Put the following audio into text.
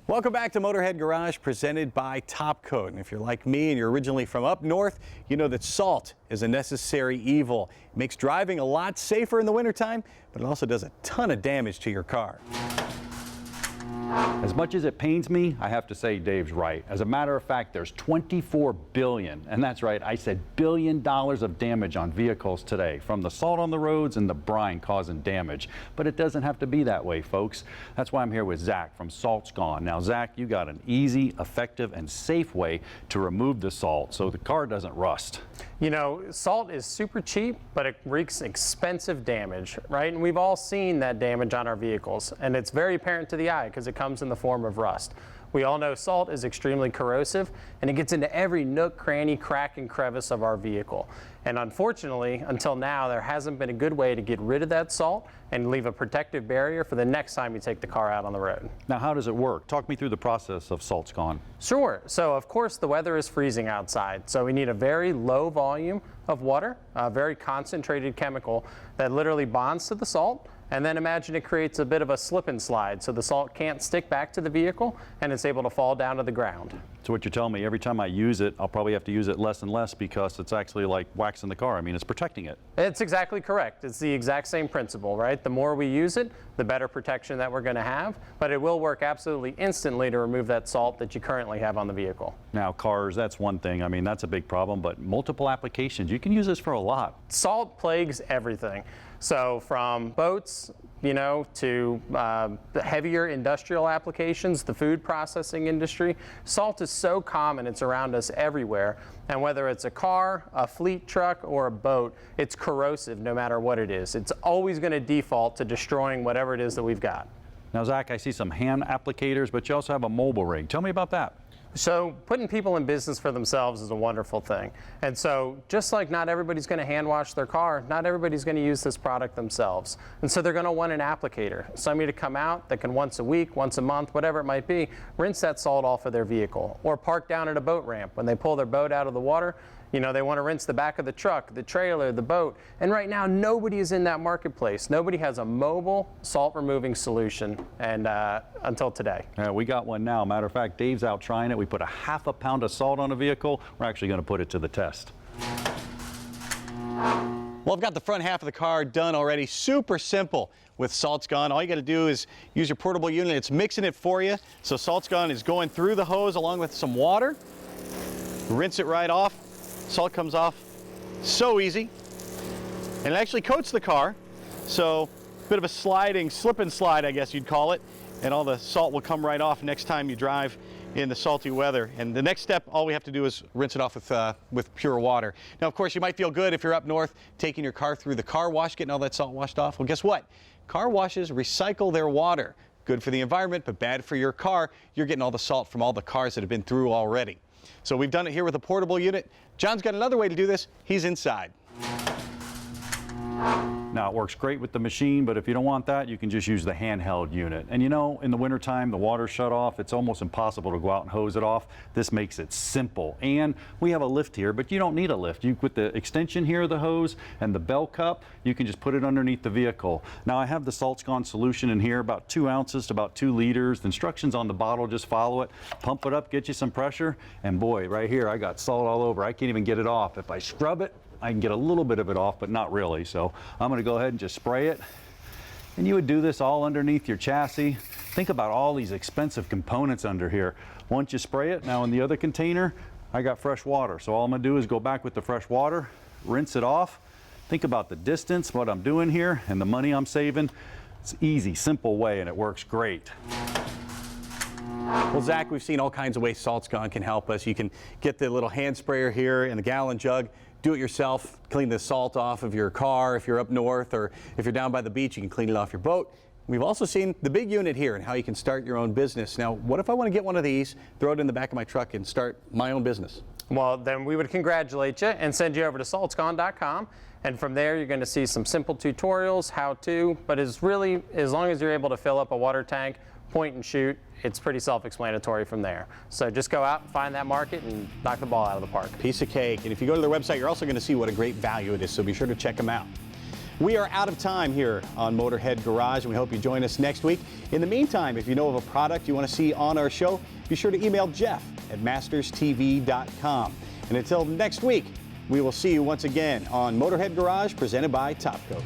Welcome back to Motorhead Garage, presented by Top Coat. And if you're like me and you're originally from up north, you know that salt is a necessary evil. It makes driving a lot safer in the wintertime, but it also does a ton of damage to your car. As much as it pains me, I have to say Dave's right. As a matter of fact, there's $24 billion, and that's right, I said $1 billion of damage on vehicles today, from the salt on the roads and the brine causing damage. But it doesn't have to be that way, folks. That's why I'm here with Zach from Salt's Gone. Now, Zach, you got an easy, effective, and safe way to remove the salt so the car doesn't rust. You know, salt is super cheap, but it wreaks expensive damage, right? And we've all seen that damage on our vehicles, and it's very apparent to the eye because it comes in the form of rust. We all know salt is extremely corrosive, and it gets into every nook, cranny, crack, and crevice of our vehicle. And unfortunately, until now, there hasn't been a good way to get rid of that salt and leave a protective barrier for the next time you take the car out on the road. Now, how does it work? Talk me through the process of Salt's Gone. Sure. So, of course, the weather is freezing outside, so we need a very low volume of water, a very concentrated chemical that literally bonds to the salt. And then imagine it creates a bit of a slip and slide, so the salt can't stick back to the vehicle and it's able to fall down to the ground. So what you're telling me, every time I use it, I'll probably have to use it less and less because it's actually like waxing the car. I mean, it's protecting it. It's exactly correct. It's the exact same principle, right? The more we use it, the better protection that we're going to have, but it will work absolutely instantly to remove that salt that you currently have on the vehicle. Now, cars, that's one thing. I mean, that's a big problem, but multiple applications. You can use this for a lot. Salt plagues everything. So from boats, you know, to the heavier industrial applications, the food processing industry, salt is so common, it's around us everywhere. And whether it's a car, a fleet truck, or a boat, it's corrosive no matter what it is. It's always going to default to destroying whatever it is that we've got. Now, Zach, I see some hand applicators, but you also have a mobile rig. Tell me about that. So putting people in business for themselves is a wonderful thing. And so just like not everybody's going to hand wash their car, not everybody's going to use this product themselves. And so they're going to want an applicator, somebody to come out that can once a week, once a month, whatever it might be, rinse that salt off of their vehicle, or park down at a boat ramp. When they pull their boat out of the water, you know, they want to rinse the back of the truck, the trailer, the boat. And right now, nobody is in that marketplace. Nobody has a mobile salt removing solution, and until today. Yeah, we got one now. Matter of fact, Dave's out trying it. We put a ½ pound of salt on a vehicle. We're actually going to put it to the test. Well, I've got the front half of the car done already. Super simple with Salt's Gone. All you got to do is use your portable unit. It's mixing it for you. So Salt's Gone is going through the hose along with some water. Rinse it right off. Salt comes off so easy, and it actually coats the car, so a bit of a sliding slip and slide, I guess you'd call it, and all the salt will come right off next time you drive in the salty weather. And the next step, all we have to do is rinse it off with pure water. Now, of course, you might feel good if you're up north taking your car through the car wash, getting all that salt washed off. Well, guess what? Car washes recycle their water. Good for the environment, but bad for your car. You're getting all the salt from all the cars that have been through already. So we've done it here with a portable unit. John's got another way to do this. He's inside. Now, it works great with the machine, but if you don't want that, you can just use the handheld unit. And you know, in the wintertime, the water's shut off. It's almost impossible to go out and hose it off. This makes it simple. And we have a lift here, but you don't need a lift. With the extension here of the hose and the bell cup, you can just put it underneath the vehicle. Now, I have the Salt's Gone solution in here, about 2 ounces to about 2 liters. The instructions on the bottle, just follow it. Pump it up, get you some pressure. And boy, right here, I got salt all over. I can't even get it off. If I scrub it, I can get a little bit of it off, but not really. So I'm going to go ahead and just spray it. And you would do this all underneath your chassis. Think about all these expensive components under here. Once you spray it, now in the other container, I got fresh water. So all I'm going to do is go back with the fresh water, rinse it off. Think about the distance, what I'm doing here, and the money I'm saving. It's an easy, simple way, and it works great. Well, Zach, we've seen all kinds of ways Salt's Gone can help us. You can get the little hand sprayer here in the gallon jug. Do it yourself, clean the salt off of your car if you're up north, or if you're down by the beach, you can clean it off your boat. We've also seen the big unit here and how you can start your own business. Now, what if I want to get one of these, throw it in the back of my truck, and start my own business? Well, then we would congratulate you and send you over to saltsgone.com. And from there, you're going to see some simple tutorials, how-to, but it's really, as long as you're able to fill up a water tank, point and shoot, it's pretty self-explanatory from there. So just go out and find that market and knock the ball out of the park. Piece of cake. And if you go to their website, you're also going to see what a great value it is, so be sure to check them out. We are out of time here on Motorhead Garage, and we hope you join us next week. In the meantime, if you know of a product you want to see on our show, be sure to email Jeff at masterstv.com. And until next week, we will see you once again on Motorhead Garage, presented by Topcoat.